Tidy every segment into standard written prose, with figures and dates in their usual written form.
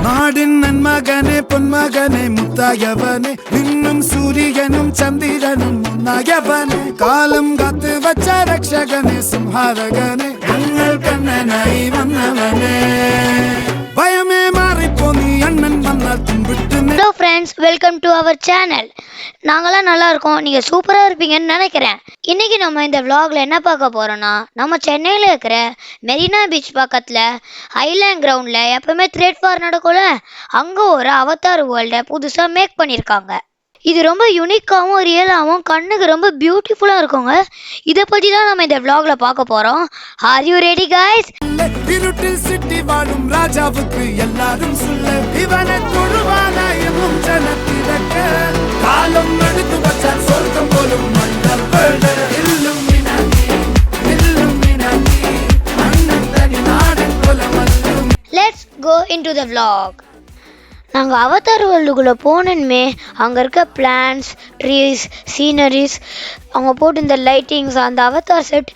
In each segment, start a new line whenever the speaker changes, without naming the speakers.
நாடின் நன்மகனே பொன்மகனே முத்தாயவனே இன்னும் சூரியனும் சந்திரனும் முன்னாயவனே காலம் காத்து வச்ச ரக்ஷகனே சிம்ஹாரகனே எங்கள் கண்ணனாய் வந்தவனே பயமே மாறிப்போ நீ அண்ணன் வந்தால் தும்பிட்டு.
Hello friends, welcome to our channel. நாங்களாம் நல்லா இருக்கோம், நீங்கள் சூப்பராக இருப்பீங்கன்னு நினைக்கிறேன். இன்றைக்கி நம்ம இந்த விலாகில் என்ன பார்க்க போகிறோன்னா, நம்ம சென்னையில் இருக்கிற மெரினா பீச் பக்கத்தில் ஐலாண்ட் கிரவுண்டில் எப்போவுமே த்ரெட் ஃபார் நடக்கும்ல, அங்கே ஒரு அவதார் வேர்ல்டை புதுசாக மேக் பண்ணியிருக்காங்க. இது ரொம்ப யூனிக்காகவும் ரியலாகவும் கண்ணுக்கு ரொம்ப பியூட்டிஃபுல்லாக இருக்குங்க. இதை பற்றி தான் நம்ம இந்த விலாகில் பார்க்க போகிறோம். Are you ready guys?
இருட்டில் சிட்டி வாழும் ராஜாவுக்கு எல்லாரும் சொல்ல இவனை தொழுவானா என்னும் ஜனத்திறக்க காலம் எடுத்து வச்சால் சொர்க்கம் போலும் மன்னர் இல்லும் அண்ணன் தனி நாடன் போல மல்லும்.
Let's go into the vlog. நாங்கள் அவதார் வேர்ல்டுக்குள்ளே போனோன்மே அங்கே இருக்க பிளான்ஸ், ட்ரீஸ், சீனரிஸ், அவங்க போட்டு இந்த லைட்டிங்ஸ், அந்த அவதார் செட்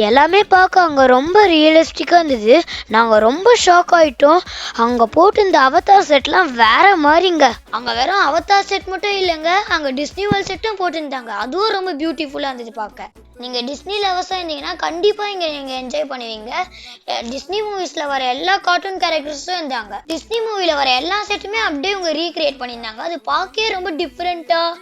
எல்லாமே பார்க்க அங்கே ரொம்ப ரியலிஸ்டிக்காக இருந்தது. நாங்கள் ரொம்ப ஷாக் ஆகிட்டோம். அங்கே போட்டு இந்த அவதார் செட்லாம் வேறு மாதிரிங்க. அங்கே வெறும் அவதார் செட் மட்டும் இல்லைங்க, அங்கே டிஸ்னி வேர்ல்ட் செட்டும் போட்டுருந்தாங்க. அதுவும் ரொம்ப பியூட்டிஃபுல்லாக இருந்தது பார்க்க. நீங்கள் டிஸ்னி லவர்ஸாக இருந்தீங்கன்னா கண்டிப்பாக இங்கே நீங்கள் என்ஜாய் பண்ணுவீங்க. டிஸ்னி மூவிஸில் வர எல்லா கார்ட்டூன் கேரக்டர்ஸும் இருந்தாங்க. டிஸ்னி மூவியில் வர எல்லா செட்டுமே அப்படியே இவங்க ரீக்ரியேட் பண்ணியிருந்தாங்க. அது பார்க்கவே ரொம்ப டிஃப்ரெண்ட்டாக,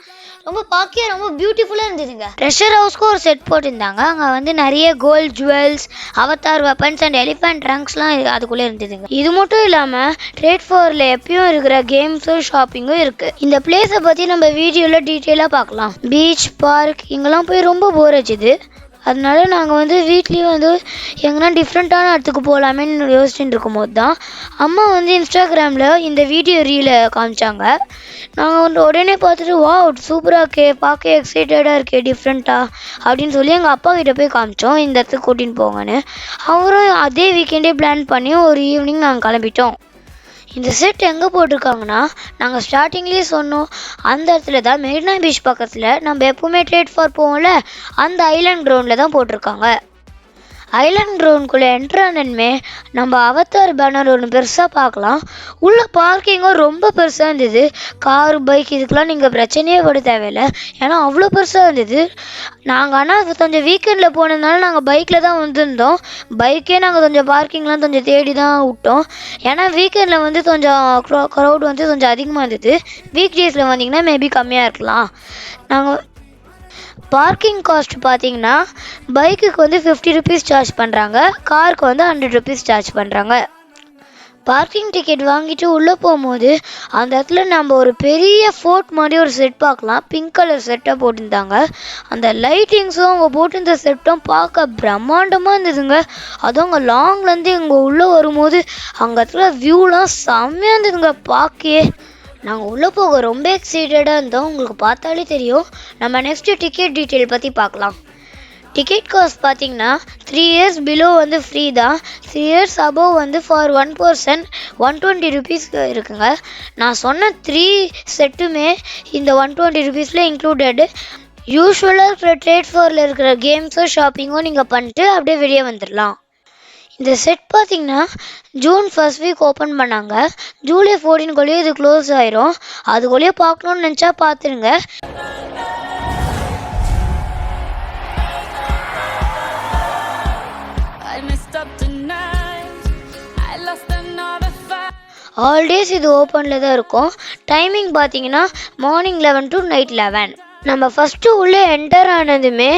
ரொம்ப பியூட்டிஃபுல்லாக இருந்ததுங்க. ட்ரெஷர் ஹவுஸ்க்கு ஒரு செட் போட்டிருந்தாங்க. அங்கே வந்து நிறைய gold jewels, Avatar weapons and elephant ட்ரங்க்ஸ்லாம் அதுக்குள்ளே இருந்ததுங்க. இது மட்டும் இல்லாமல் ட்ரேட் ஃபாரில் எப்பயும் இருக்கிற கேம்ஸும் ஷாப்பிங்கும் இருக்குது. இந்த பிளேஸை பற்றி நம்ம வீடியோவில் டீட்டெயிலாக பார்க்கலாம். பீச், பார்க் இங்கெல்லாம் போய் ரொம்ப போர் அடிச்சுது. அதனால நாங்கள் வந்து வீட்லேயும் வந்து எங்கன்னா டிஃப்ரெண்ட்டான இடத்துக்கு போகலாமேன்னு யோசிச்சுட்டு இருக்கும்போது தான் அம்மா வந்து இன்ஸ்டாகிராமில் இந்த வீடியோ ரீலை காமிச்சாங்க. நாங்கள் வந்து உடனே பார்த்துட்டு வா சூப்பராக இருக்கே, பார்க்க எக்ஸைட்டடாக இருக்கே, டிஃப்ரெண்ட்டாக அப்படின்னு சொல்லி எங்கள் அப்பா கிட்டே போய் காமிச்சோம், இந்த இடத்துக்கு கூட்டின்னு போங்கன்னு. அவரும் அதே வீக்கெண்டே பிளான் பண்ணி ஒரு ஈவினிங் நாங்கள் கிளம்பிட்டோம். இந்த செட் எங்கே போட்டிருக்காங்கன்னா, நாங்கள் ஸ்டார்டிங்லேயே சொன்னோம், அந்த இடத்துல தான் மெரினா பீச் பக்கத்தில் நம்ம எப்போவுமே ட்ரேட் ஃபார் போவோம்ல, அந்த ஐலாண்ட் கிரவுண்டில் தான் போட்டிருக்காங்க. ஐலாண்ட் கிரவுண்டுக்குள்ளே என்ட்ரானமே நம்ம அவதார் பேனர் ஒன்று பெருசாக பார்க்கலாம். உள்ள பார்க்கிங்கும் ரொம்ப பெருசாக இருந்தது. கார், பைக் இதுக்கெலாம் நீங்கள் பிரச்சனையே பட தேவையில்லை, ஏன்னா அவ்வளோ பெருசாக இருந்தது. நாங்கள் ஆனால் கொஞ்சம் வீக்கெண்டில் போனதுனால நாங்கள் பைக்கில் தான் வந்திருந்தோம். பைக்கே நாங்கள் கொஞ்சம் பார்க்கிங்லாம் கொஞ்சம் தேடி தான் விட்டோம், ஏன்னா வீக்கெண்டில் வந்து கொஞ்சம் க்ரௌட் வந்து கொஞ்சம் அதிகமாக இருந்தது. வீக் டேஸில் வந்தீங்கன்னா மேபி கம்மியாக இருக்கலாம். நாங்கள் பார்க்கிங் காஸ்ட் பார்த்தீங்கன்னா பைக்குக்கு வந்து 50 ருபீஸ் சார்ஜ் பண்ணுறாங்க, காருக்கு வந்து 100 ருபீஸ் சார்ஜ் பண்ணுறாங்க. பார்க்கிங் டிக்கெட் வாங்கிட்டு உள்ளே போகும்போது அந்த இடத்துல நம்ம ஒரு பெரிய ஃபோர்ட் மாதிரி ஒரு செட் பார்க்கலாம். பிங்க் கலர் செட்டாக போட்டிருந்தாங்க. அந்த லைட்டிங்ஸும் அவங்க போட்டிருந்த செட்டும் பார்க்க பிரம்மாண்டமாக இருந்ததுங்க. அதுவும் அங்கே லாங்லேருந்து இங்கே உள்ளே வரும்போது அங்கே இடத்துல வியூலாம் செம்மையாக இருந்ததுங்க பார்க்கவே. நாங்கள் உள்ளே போக ரொம்ப எக்ஸைட்டடாக இருந்தோம், உங்களுக்கு பார்த்தாலே தெரியும். நம்ம நெக்ஸ்ட்டு டிக்கெட் டீட்டெயில் பற்றி பார்க்கலாம். டிக்கெட் காஸ்ட் பார்த்தீங்கன்னா 3 இயர்ஸ் பிலோ வந்து ஃப்ரீ தான். 3 இயர்ஸ் அபோவ் வந்து ஃபார் 1 பர்சன் 120 ருபீஸ் இருக்குங்க. நான் சொன்ன 3 செட்டுமே இந்த 120 ருபீஸில் இன்க்ளூடடு. யூஸ்வலாக இருக்கிற ட்ரேட் ஃபாரில் இருக்கிற கேம்ஸும் ஷாப்பிங்கும் நீங்கள் பண்ணிட்டு அப்படியே வெளியே வந்துடலாம். இந்த செட் பார்த்தீங்கன்னா ஜூன் 1st வீக் ஓப்பன் பண்ணாங்க. ஜூலை 14 இது க்ளோஸ் ஆயிரும். அதுக்குள்ளேயே பார்க்கணுன்னு நினச்சா பார்த்துருங்க. ஆல் டேஸ் இது ஓப்பனில் தான் இருக்கும். டைமிங் பார்த்தீங்கன்னா மார்னிங் 11 to நைட் 11. நம்ம ஃபஸ்ட்டு உள்ளே என்டர் ஆனதுமே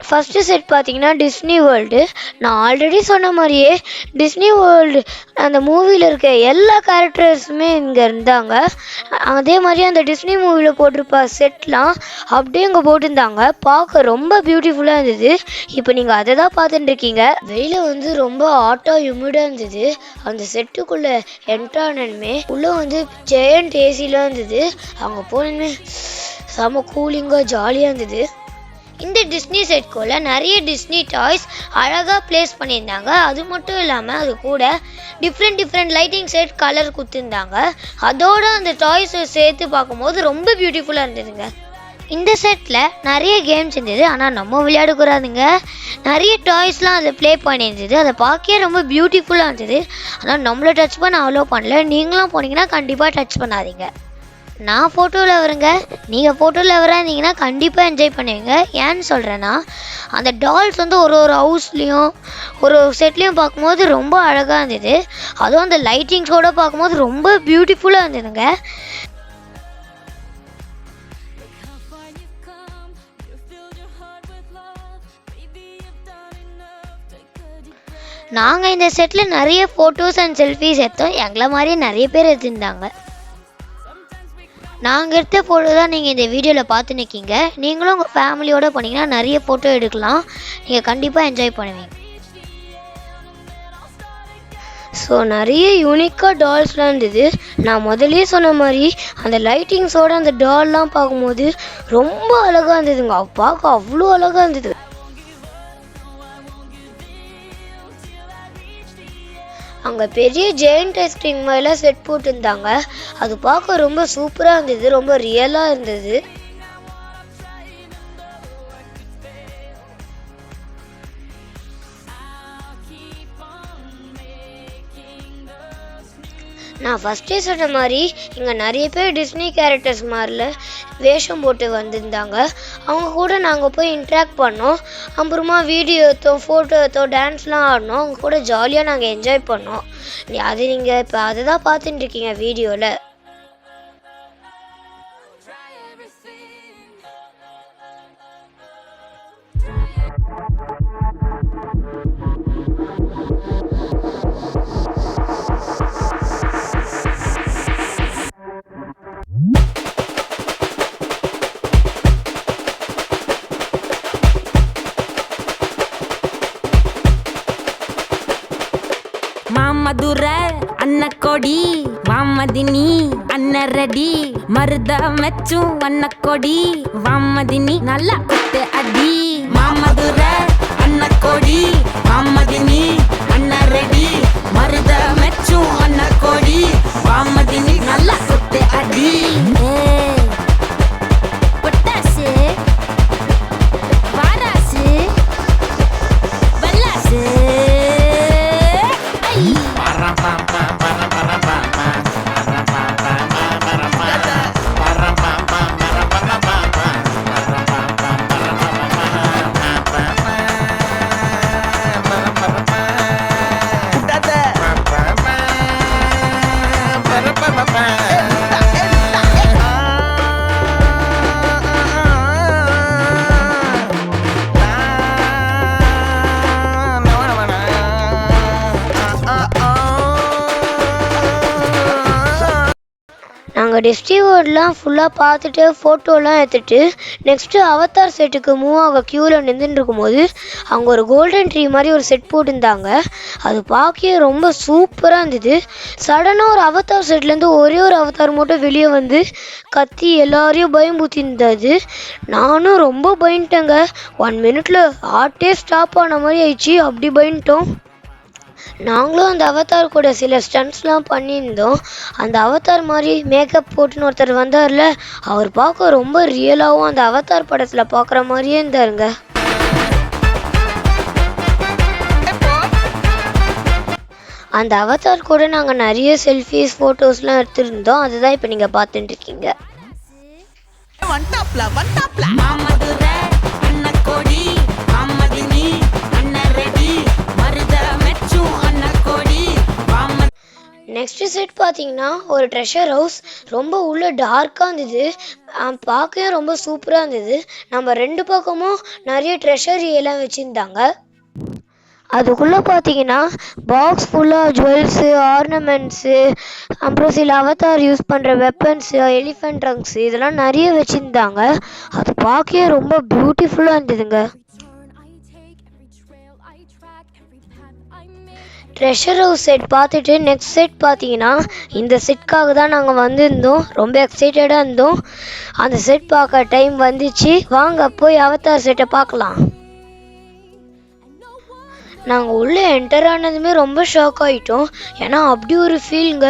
ஃபஸ்ட்டு செட் பார்த்திங்கன்னா டிஸ்னி வேர்ல்டு. நான் ஆல்ரெடி சொன்ன மாதிரியே டிஸ்னி வேர்ல்டு அந்த மூவியில் இருக்க எல்லா கேரக்டர்ஸுமே இங்கே இருந்தாங்க. அதே மாதிரி அந்த டிஸ்னி மூவியில் போட்டிருப்ப செட்லாம் அப்படியே இங்கே போட்டிருந்தாங்க. பார்க்க ரொம்ப பியூட்டிஃபுல்லாக இருந்தது. இப்போ நீங்கள் அதை தான் பார்த்துட்டுருக்கீங்க. வெளியில் வந்து ரொம்ப ஹாட்டாக ஹியூமிடாக இருந்தது. அந்த செட்டுக்குள்ளே என்ட்ரானதுமே உள்ளே வந்து ஜெயண்ட் ஏசிலாம் இருந்தது. அங்கே போனதுமே செம கூலிங்காக ஜாலியாக இருந்தது. இந்த டிஸ்னி செட்குள்ள நிறைய டிஸ்னி டாய்ஸ் அழகாக ப்ளேஸ் பண்ணியிருந்தாங்க. அது மட்டும் இல்லாமல் அது கூட டிஃப்ரெண்ட் லைட்டிங் செட் கலர் கொடுத்துருந்தாங்க. அதோடு அந்த டாய்ஸை சேர்த்து பார்க்கும்போது ரொம்ப பியூட்டிஃபுல்லாக இருந்ததுங்க. இந்த செட்டில் நிறைய கேம்ஸ் இருந்தது, ஆனால் நம்ம விளையாடக்கூடாதுங்க. நிறைய டாய்ஸ்லாம் அதில் ப்ளே பண்ணியிருந்தது, அதை பார்க்கவே ரொம்ப பியூட்டிஃபுல்லாக இருந்தது. ஆனால் நம்மளை டச் பண்ண அலோவ் பண்ணல. நீங்களும் போனீங்கன்னா கண்டிப்பாக டச் பண்ணாதீங்க. நான் ஃபோட்டோவில் வரேங்க, நீங்கள் ஃபோட்டோவில் இருந்தீங்கன்னா கண்டிப்பாக என்ஜாய் பண்ணுவீங்க. ஏன்னு சொல்கிறேன்னா, அந்த டால்ஸ் வந்து ஒரு ஒரு ஹவுஸ்லேயும் ஒரு செட்லேயும் பார்க்கும்போது ரொம்ப அழகாக இருந்தது. அதுவும் அந்த லைட்டிங்ஸோடு பார்க்கும்போது ரொம்ப பியூட்டிஃபுல்லாக இருந்ததுங்க. நாங்கள் இந்த செட்டில் நிறைய ஃபோட்டோஸ் அண்ட் செல்ஃபீஸ் எடுத்தோம். எங்களை மாதிரியே நிறைய பேர் எடுத்திருந்தாங்க. நாங்கள் எடுத்த ஃபோட்டோ தான் நீங்கள் இந்த வீடியோவில் பார்த்து நிற்கீங்க. நீங்களும் உங்கள் ஃபேமிலியோடு போனீங்கன்னா நிறைய ஃபோட்டோ எடுக்கலாம். நீங்கள் கண்டிப்பாக என்ஜாய் பண்ணுவீங்க. ஸோ நிறைய யூனிக்காக டால்ஸ்லாம் இருந்தது. நான் முதலே சொன்ன மாதிரி அந்த லைட்டிங்ஸோடு அந்த டால்லாம் பார்க்கும்போது ரொம்ப அழகாக இருந்ததுங்க. பார்க்க அவ்வளோ அழகாக இருந்தது. அங்கே பெரிய ஜெயண்ட் ஐஸ்கிரீம் மாதிரிலாம் செட் போட்டுருந்தாங்க. அது பார்க்க ரொம்ப சூப்பராக இருந்தது, ரொம்ப ரியலாக இருந்தது. நான் ஃபஸ்ட்டே சொன்ன மாதிரி இங்கே நிறைய பேர் டிஸ்னி கேரக்டர்ஸ் மாதிரில வேஷம் போட்டு வந்திருந்தாங்க. அவங்க கூட நாங்கள் போய் இன்ட்ராக்ட் பண்ணோம். அப்புறமா வீடியோ எடுத்தோம், ஃபோட்டோ எடுத்தோம், டான்ஸ்லாம் ஆடினோம். அவங்க கூட ஜாலியாக நாங்கள் என்ஜாய் பண்ணோம். அது நீங்கள் இப்போ அதை தான் பார்த்துட்டு இருக்கீங்க வீடியோவில்.
மாமதுர அன்னக்கொடி வாமதினி அன்னரடி மருத மெச்சும் அன்னக்கொடி வாமதினி நல்லா குத்து அடி. மாமதுர அன்னக்கொடி வாமதினி அன்னரடி மருத மெச்சும் அன்னக்கொடி வாமதினி நல்லா குத்து அடி. பொட்டாசு வாராசு வல்லாசு
நாங்கள் டிஸ்னி வேர்ல்ட்லாம் ஃபுல்லாக பார்த்துட்டு ஃபோட்டோலாம் எடுத்துகிட்டு நெக்ஸ்ட்டு அவதார் செட்டுக்கு மூவ் ஆக க்யூவில் நின்றுட்டு இருக்கும்போது அவங்க ஒரு கோல்டன் ட்ரீ மாதிரி ஒரு செட் போட்டிருந்தாங்க. அது பார்க்கவே ரொம்ப சூப்பராக இருந்தது. சடனாக ஒரு அவதார் செட்லேருந்து ஒரே ஒரு அவதார் மட்டும் வெளியே வந்து கத்தி எல்லாரையும் பயம்பூத்தி இருந்தது. நானும் ரொம்ப பயந்துட்டேங்க. 1 மினிட்ல ஹார்ட்டே ஸ்டாப் ஆன மாதிரி ஆயிடுச்சு, அப்படி பயந்துட்டோம். நாங்களும் அந்த அவதார் கூட சில ஸ்டண்ட்ஸ்லாம் பண்ணியிருந்தோம். அந்த அவதார் மாதிரி மேக்கப் போட்டுன்னு ஒருத்தர் வந்தார்ல, அவர் பார்க்க ரொம்ப ரியலாகவும் அந்த அவதார் படத்தில் பார்க்குற மாதிரியே இருந்தாருங்க. அந்த அவதார் கூட நாங்கள் நிறைய செல்ஃபீஸ் ஃபோட்டோஸ்லாம் எடுத்துருந்தோம். அதுதான் இப்போ நீங்கள் பார்த்துட்டு இருக்கீங்க. நெக்ஸ்ட் செட் பார்த்தீங்கன்னா ஒரு ட்ரெஷர் ஹவுஸ். ரொம்ப உள்ள டார்க்காக இருந்தது, பார்க்கவே ரொம்ப சூப்பராக இருந்தது. நம்ம 2 பக்கமும் நிறைய ட்ரெஷர் எல்லாம் வச்சுருந்தாங்க. அதுக்குள்ளே பார்த்தீங்கன்னா பாக்ஸ் ஃபுல்லாக ஜுவல்ஸு, ஆர்னமெண்ட்ஸு, அப்புறம் சில அவதார் யூஸ் பண்ணுற வெப்பன்ஸு, எலிஃபென்ட் ட்ரங்க்ஸு இதெல்லாம் நிறைய வச்சுருந்தாங்க. அது பார்க்கவே ரொம்ப பியூட்டிஃபுல்லாக இருந்ததுங்க. ட்ரெஷர் ஹவுஸ் செட் பார்த்துட்டு நெக்ஸ்ட் செட் பார்த்தீங்கன்னா இந்த செட்காக தான் நாங்கள் வந்திருந்தோம். ரொம்ப எக்ஸைட்டடாக இருந்தோம். அந்த செட் பார்க்க டைம் வந்துச்சு. வாங்க போய் அவதார் செட்டை பார்க்கலாம். நாங்கள் உள்ளே என்டர் ஆனதுமே ரொம்ப ஷாக் ஆகிட்டோம். ஏன்னா அப்படி ஒரு ஃபீலுங்க.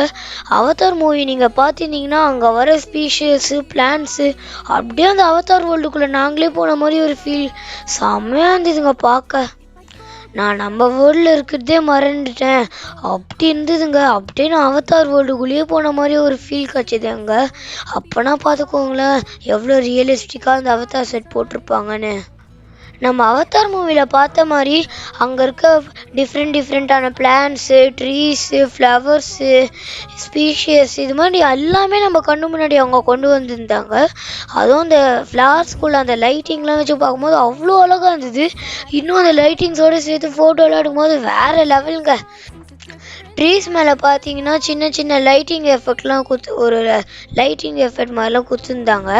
அவதார் மூவி நீங்கள் பார்த்துருந்தீங்கன்னா அங்கே வர ஸ்பீஷியஸு பிளான்ஸு அப்படியே அந்த அவதார் வேர்ல்டுக்குள்ளே நாங்களே போன மாதிரி ஒரு ஃபீல் செம்மையாக இருந்ததுங்க பார்க்க. நான் நம்ம வேர்ல்டில் இருக்கிறதே மறந்துட்டேன் அப்படி இருந்ததுங்க. அப்படியே நான் அவதார் வேர்ல்டுக்குள்ளேயே போன மாதிரி ஒரு ஃபீல் கிடச்சிது அங்கே. அப்போனா பார்த்துக்கோங்களேன் எவ்வளோ ரியலிஸ்டிக்காக அந்த அவதார் செட் போட்டிருப்பாங்கன்னு. நம்ம அவதார் மூவியில் பார்த்த மாதிரி அங்கே இருக்க டிஃப்ரெண்ட்டான பிளான்ஸு, ட்ரீஸு, ஃப்ளவர்ஸு, ஸ்பீஷியஸ் இது மாதிரி எல்லாமே நம்ம கண்ணு முன்னாடி அவங்க கொண்டு வந்திருந்தாங்க. அதுவும் அந்த ஃப்ளவர்ஸ்குள்ளே அந்த லைட்டிங்லாம் வச்சு பார்க்கும்போது அவ்வளோ அழகாக இருந்தது. இன்னும் அந்த லைட்டிங்ஸோடு சேர்த்து ஃபோட்டோலாம் எடுக்கும்போது வேறு லெவலுங்க. ட்ரீஸ் மேலே பார்த்தீங்கன்னா சின்ன லைட்டிங் எஃபெக்ட்லாம் ஒரு லைட்டிங் எஃபெக்ட் மாதிரிலாம் கொடுத்துருந்தாங்க.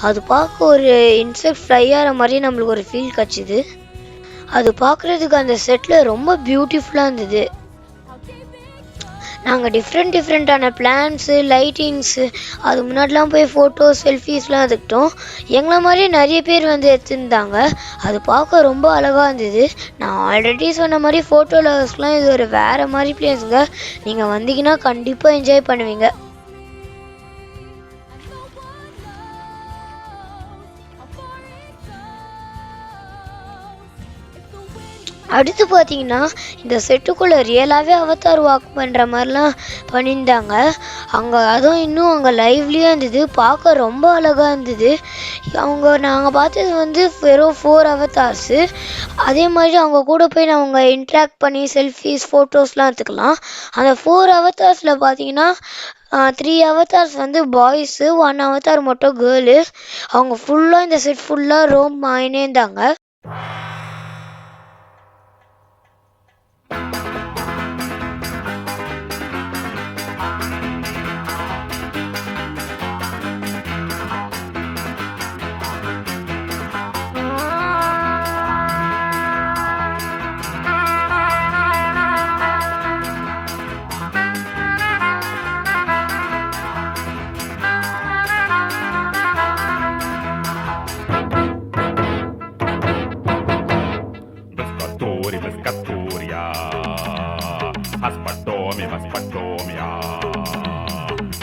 அது பார்க்க ஒரு இன்செக்ட் ஃப்ளை ஆகிற மாதிரி நம்மளுக்கு ஒரு ஃபீல் கிடச்சிது. அது பார்க்குறதுக்கு அந்த செட்டில் ரொம்ப பியூட்டிஃபுல்லாக இருந்தது. நாங்கள் டிஃப்ரெண்ட்டான பிளான்ஸு, லைட்டிங்ஸு அது முன்னாடிலாம் போய் ஃபோட்டோஸ், செல்ஃபீஸ்லாம் எடுத்துக்கிட்டோம். எங்களை மாதிரியே நிறைய பேர் வந்து எடுத்துருந்தாங்க. அது பார்க்க ரொம்ப அழகாக இருந்தது. நான் ஆல்ரெடி சொன்ன மாதிரி ஃபோட்டோ லவர்ஸ்க்குலாம் இது ஒரு வேறு மாதிரி பிளேஸுங்க. நீங்கள் வந்தீங்கன்னா கண்டிப்பாக என்ஜாய் பண்ணுவீங்க. அடுத்து பார்த்தீங்கன்னா இந்த செட்டுக்குள்ளே ரியலாகவே அவதார் வாக் பண்ணுற மாதிரிலாம் பண்ணியிருந்தாங்க அங்கே. அதுவும் இன்னும் அங்கே லைவ்லியாக இருந்தது, பார்க்க ரொம்ப அழகாக இருந்தது. நாங்கள் பார்த்தது வந்து வெறும் 4 அவதார்ஸு. அதே மாதிரி அவங்க கூட போய் அவங்க இன்ட்ராக்ட் பண்ணி செல்ஃபீஸ், ஃபோட்டோஸ்லாம் எடுத்துக்கலாம். அந்த 4 அவதார்ஸில் பார்த்தீங்கன்னா 3 அவதார்ஸ் வந்து பாய்ஸு, 1 அவதார் மட்டும் கேர்ளு. அவங்க ஃபுல்லாக இந்த செட் ஃபுல்லாக ரோம் ஆகினே இருந்தாங்க.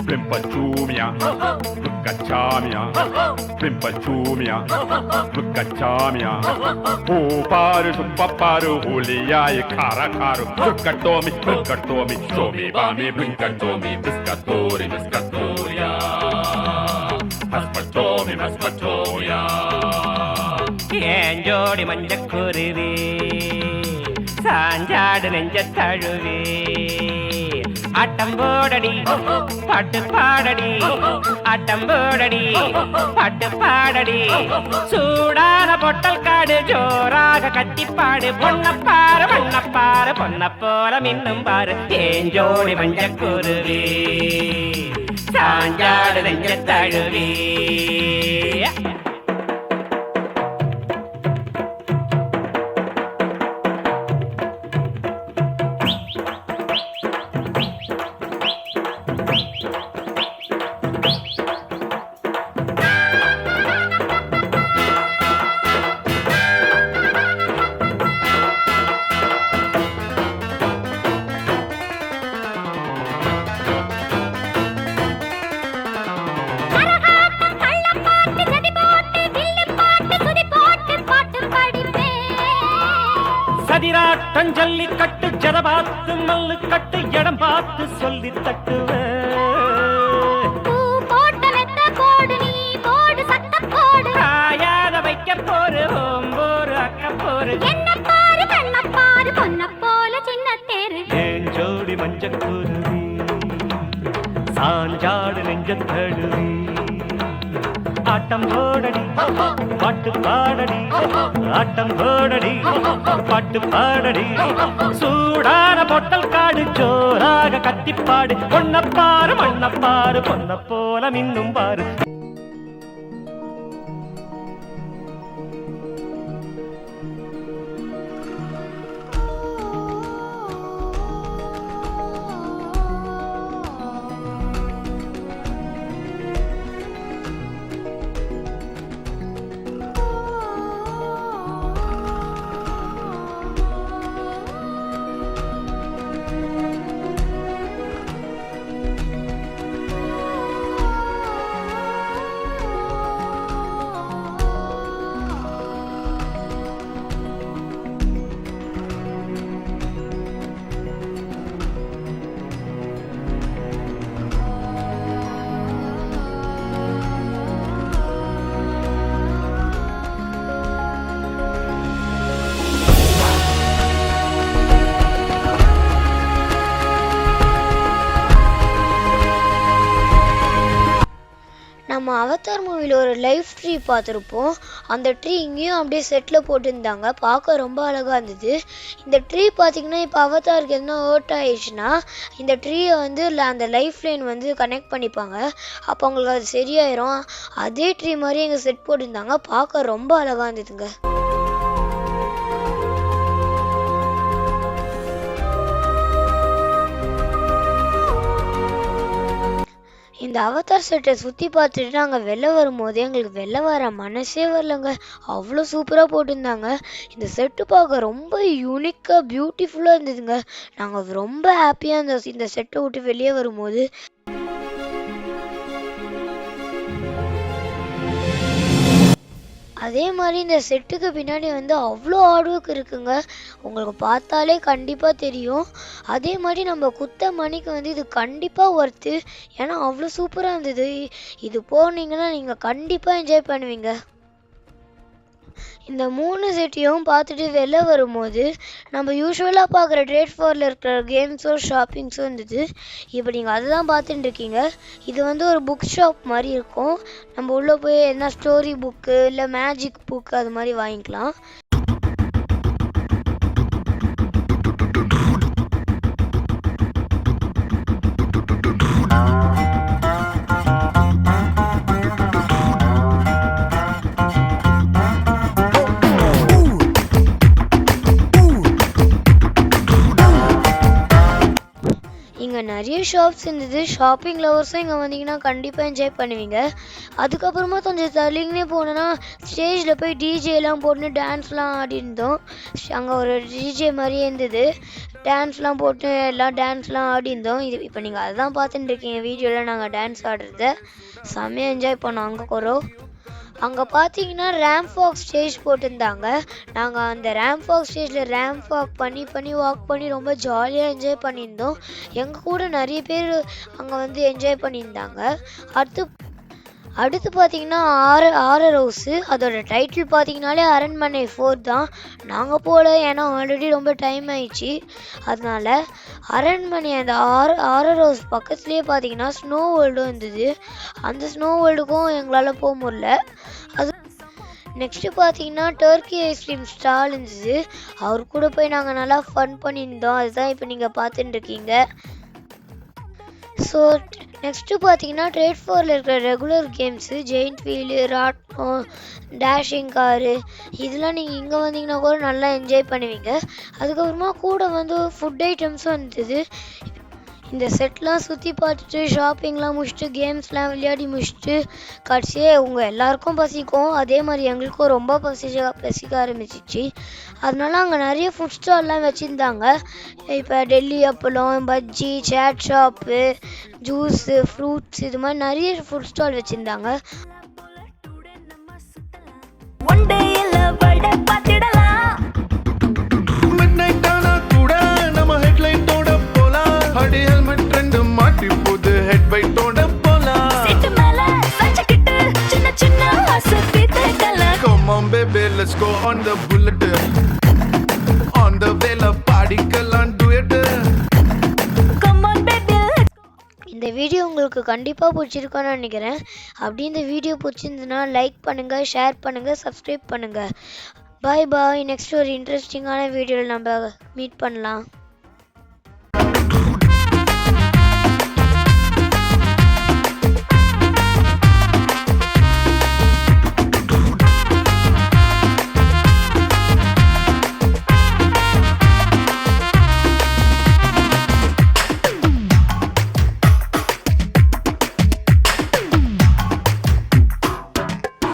Plimpachumia, Lucachamia, Plimpachumia, Lucachamia, Uparu, Paparu, Hulia, Caracaru, Lucatomi, Shomi, Bami, Blinkatomi, Biscatori, Biscatoria, Maspatoya,
Enjodi Manjakuri, Sanjad and Jataru. அட்டம்போடடி பாட்டு பாடடி, அட்டம்போடடி பாட்டு பாடடி, சூடான பொட்டல் காடு ஜோராக கட்டிப்பாடு, பொன்னப்பாரு மண்ணப்பாரு பொன்ன போல மின்னும் பாரு, ஏஞ்சோடி மஞ்சக்குருவி சாஞ்சாடு நெஞ்ச தழுவி. சதிராட்டம் ஜல்லி கட்டு ஜடபாத்து மல்லு கட்டு இடம் பார்த்து சொல்லி தட்டுவ, காயாத வைக்க போரு ஓம்போரு அக்க போரு, என்ன பாரு கண்ண பாரு பொன்ன போல சின்ன தேரு, ஏன் ஜோடி மஞ்சக்குருவி சாஞ்சாடு நெஞ்ச தழுவி. ஆட்டம் போடடி பாட்டு பாடடி, ஆட்டம் போடடி பாட்டு பாடடி, சூடான பொட்டல் காடு ஜோராக கத்திப்பாடு, பொன்னப்பாரு மண்ணப்பாரு பொன்ன போல மின்னும் பாரு.
நம்ம அவதார் மூவியில் ஒரு லைஃப் ட்ரீ பார்த்துருப்போம். அந்த ட்ரீ இங்கேயும் அப்படியே செட்டில் போட்டுருந்தாங்க. பார்க்க ரொம்ப அழகாக இருந்தது. இந்த ட்ரீ பார்த்திங்கன்னா இப்போ அவதாருக்கு எதுனா ஹர்ட் ஆயிடுச்சுன்னா இந்த ட்ரீயை வந்து அந்த லைஃப் லைன் வந்து கனெக்ட் பண்ணிப்பாங்க. அப்போ அவங்களுக்கு அது சரியாயிரும். அதே ட்ரீ மாதிரி எங்கள் செட் போட்டிருந்தாங்க. பார்க்க ரொம்ப அழகாக இருந்ததுங்க. இந்த அவதார் செட்டை சுற்றி பார்த்துட்டு நாங்கள் வெளில வரும்போது எங்களுக்கு வெளில வர மனசே வரலங்க. அவ்வளோ சூப்பராக போட்டிருந்தாங்க. இந்த செட்டு பார்க்க ரொம்ப யூனிக்காக பியூட்டிஃபுல்லாக இருந்ததுங்க. நாங்கள் ரொம்ப ஹாப்பியாக இருந்தோம் இந்த செட்டை விட்டு வெளியே வரும்போது. அதே மாதிரி இந்த செட்டுக்கு பின்னாடி வந்து அவ்வளோ ஹார்ட் ஒர்க் இருக்குங்க. உங்களுக்கு பார்த்தாலே கண்டிப்பாக தெரியும். அதே மாதிரி நம்ம குத்த மணிக்கு வந்து இது கண்டிப்பாக ஒர்த்து. ஏன்னா அவ்வளோ சூப்பராக இருந்தது. இது போனீங்கன்னா நீங்கள் கண்டிப்பாக என்ஜாய் பண்ணுவீங்க. இந்த 3 செட்டையும் பார்த்துட்டு வெளில வரும்போது நம்ம யூஸ்வலாக பார்க்குற ட்ரேட் ஃபோரில் இருக்கிற கேம்ஸோ ஷாப்பிங்ஸோ இருந்தது. இப்போ நீங்கள் அதை தான் பார்த்துட்டு இருக்கீங்க. இது வந்து ஒரு புக் ஷாப் மாதிரி இருக்கும். நம்ம உள்ளே போய் என்ன ஸ்டோரி புக்கு இல்லை மேஜிக் புக்கு அது மாதிரி வாங்கிக்கலாம். இங்கே நிறைய ஷாப்ஸ் இருந்தது. ஷாப்பிங் லவர்ஸும் இங்கே வந்தீங்கன்னா கண்டிப்பாக என்ஜாய் பண்ணுவீங்க. அதுக்கப்புறமா கொஞ்சம் தள்ளிங்கன்னே போனோன்னா ஸ்டேஜில் போய் டிஜேலாம் போட்டு டான்ஸ்லாம் ஆடிருந்தோம். அங்கே ஒரு டிஜே மாதிரியே இருந்தது. டான்ஸ்லாம் போட்டு எல்லாம் டான்ஸ்லாம் ஆடிருந்தோம். இப்போ நீங்கள் அதுதான் பார்த்துட்டு இருக்கீங்க வீடியோவில் நாங்கள் டான்ஸ் ஆடுறத. செம்மையாக என்ஜாய் பண்ணோம். அங்கே பார்த்தீங்கன்னா ரேம்ப் வாக் ஸ்டேஜ் போட்டிருந்தாங்க. நாங்கள் அந்த ரேம்ப் வாக் ஸ்டேஜில் ரேம்ப் வாக் பண்ணி வாக் பண்ணி ரொம்ப ஜாலியாக என்ஜாய் பண்ணியிருந்தோம். எங்கள் கூட நிறைய பேர் அங்கே வந்து என்ஜாய் பண்ணியிருந்தாங்க. அடுத்து பார்த்தீங்கன்னா ஆரர் ஹவுஸு. அதோட டைட்டில் பார்த்தீங்கன்னாலே அரண்மனை 4 தான். நாங்கள் போகல, ஏன்னா ஆல்ரெடி ரொம்ப டைம் ஆயிடுச்சு. அதனால அரண்மனை அந்த ஆரர் ஹவுஸ் பக்கத்துலேயே பார்த்தீங்கன்னா ஸ்னோ வேர்ல்டும் இருந்தது. அந்த ஸ்னோ வேர்ல்டுக்கும் எங்களால் போக முடியல. அது நெக்ஸ்ட்டு பார்த்தீங்கன்னா டர்க்கி ஐஸ்கிரீம் ஸ்டால் இருந்தது. அவர் கூட போய் நாங்கள் நல்லா ஃபன் பண்ணியிருந்தோம். அதுதான் இப்போ நீங்கள் பார்த்துட்டு இருக்கீங்க. ஸோ நெக்ஸ்ட்டு பார்த்தீங்கன்னா ட்ரேட் ஃபோரில் இருக்கிற ரெகுலர் கேம்ஸு ஜெயிண்ட் வீலு, ராட்னம், டேஷிங் காரு இதெல்லாம் நீங்கள் இங்கே வந்தீங்கன்னா கூட நல்லா என்ஜாய் பண்ணுவீங்க. அதுக்கப்புறமா கூட வந்து ஃபுட் ஐட்டம்ஸும் இருந்தது. இந்த செட்லாம் சுற்றி பார்த்துட்டு ஷாப்பிங்லாம் முடிச்சுட்டு கேம்ஸ்லாம் விளையாடி முடிச்சுட்டு கடைசியே உங்கள் எல்லாருக்கும் பசிக்கும். அதே மாதிரி எங்களுக்கும் ரொம்ப பசிக்க ஆரம்பிச்சிச்சு. அதனால அங்கே நிறைய ஃபுட் ஸ்டால்லாம் வச்சுருந்தாங்க. இப்போ டெல்லி அப்பளம், பஜ்ஜி, சேட் ஷாப்பு, ஜூஸு, ஃப்ரூட்ஸ் இது மாதிரி நிறைய ஃபுட் ஸ்டால் வச்சுருந்தாங்க.
Let's go on the bullet, on the vela party kalan do it.
Come on baby.
இந்த வீடியோ உங்களுக்கு கண்டிப்பாக பிடிச்சிருக்கோன்னு நினைக்கிறேன். அப்படி இந்த வீடியோ பிடிச்சிருந்துன்னா லைக் பண்ணுங்கள், ஷேர் பண்ணுங்கள், சப்ஸ்கிரைப் பண்ணுங்கள். பாய். நெக்ஸ்ட் ஒரு இன்ட்ரெஸ்டிங்கான வீடியோவில் நம்ம மீட் பண்ணலாம்.